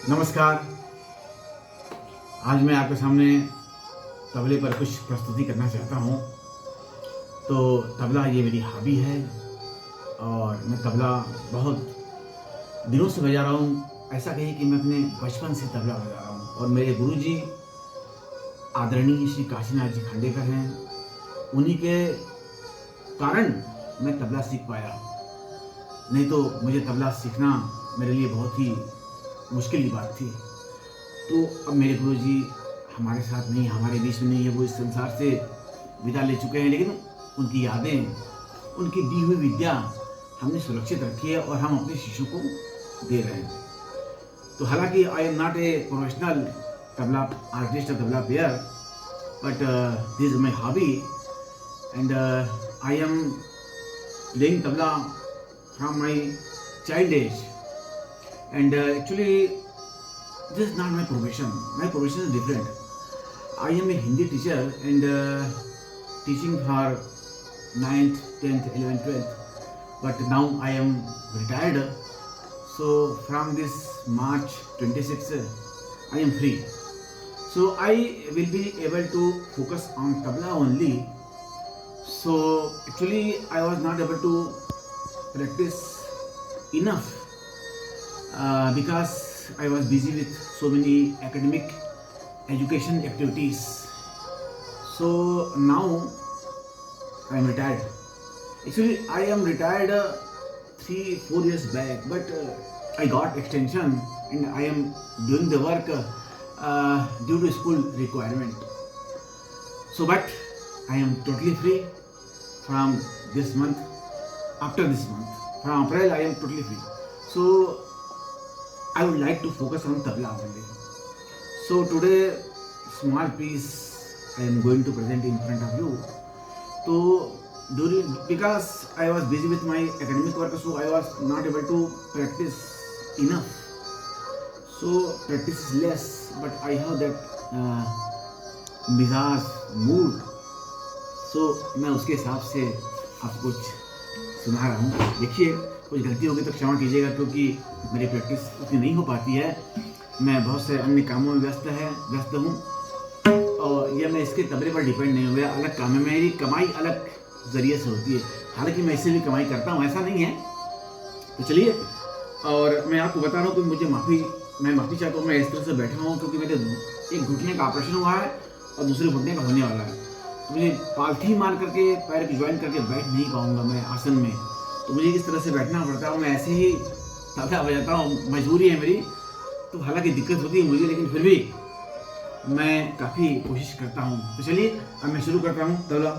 नमस्कार। आज मैं आपके सामने तबले पर कुछ प्रस्तुति करना चाहता हूँ। तो तबला ये मेरी हॉबी है और मैं तबला बहुत दिनों से बजा रहा हूँ। ऐसा कहिए कि मैं अपने बचपन से तबला बजा रहा हूँ और मेरे गुरुजी आदरणीय श्री काशीनाथ जी खांडेकर हैं। उन्हीं के कारण मैं तबला सीख पाया, नहीं तो मुझे तबला सीखना मेरे लिए बहुत ही मुश्किल की बात थी। तो अब मेरे गुरुजी हमारे साथ नहीं, हमारे बीच में नहीं है, वो इस संसार से विदा ले चुके हैं, लेकिन उनकी यादें, उनकी दी हुई विद्या हमने सुरक्षित रखी है और हम अपने शिष्यों को दे रहे हैं। तो हालांकि I am not a professional tabla artist और tabla player, but this is my hobby and I am playing tabla from my child age. And actually, this is not my profession. My profession is different. I am a Hindi teacher and teaching for 9th, 10th, 11th, 12th. But now I am retired. So from this March 26th, I am free. So I will be able to focus on tabla only. So actually, I was not able to practice enough. Because I was busy with so many academic education activities. So now I am retired. Actually, I am retired 3-4 years back, but I got extension and I am doing the work due to school requirement. So, but I am totally free from this month. After this month, from April, I am totally free. So I would like to focus on tabla only. So today, small piece I am going to present in front of you. So because I was busy with my academic work, so I was not able to practice enough. So practice is less, but I have that मिजाज mood. So मैं उसके हिसाब से आपको कुछ सुना रहा हूँ. देखिए, कुछ गलती होगी तो क्षमा कीजिएगा, क्योंकि मेरी प्रैक्टिस उतनी नहीं हो पाती है. मैं बहुत से अन्य कामों में व्यस्त हूँ और यह मैं इसके तबले पर डिपेंड नहीं हूँ. मेरा अलग काम है, मेरी कमाई अलग ज़रिए से होती है. हालांकि मैं इससे भी कमाई करता हूँ, ऐसा नहीं है. तो चलिए, और मैं आपको बता रहा हूँ कि मैं माफ़ी चाहता हूँ. मैं इस तरह से बैठा हूँ क्योंकि मेरे एक घुटने का ऑपरेशन हुआ है और दूसरे घुटने का होने वाला है. तो मुझे पालथी मार करके पैर की ज्वाइन करके बैठ नहीं पाऊँगा मैं आसन में. तो मुझे इस तरह से बैठना पड़ता है. मैं ऐसे ही तबला बजाता हूँ, मजबूरी है मेरी. तो हालांकि दिक्कत होती है मुझे, लेकिन फिर भी मैं काफ़ी कोशिश करता हूँ. तो चलिए, अब मैं शुरू करता हूँ तबला.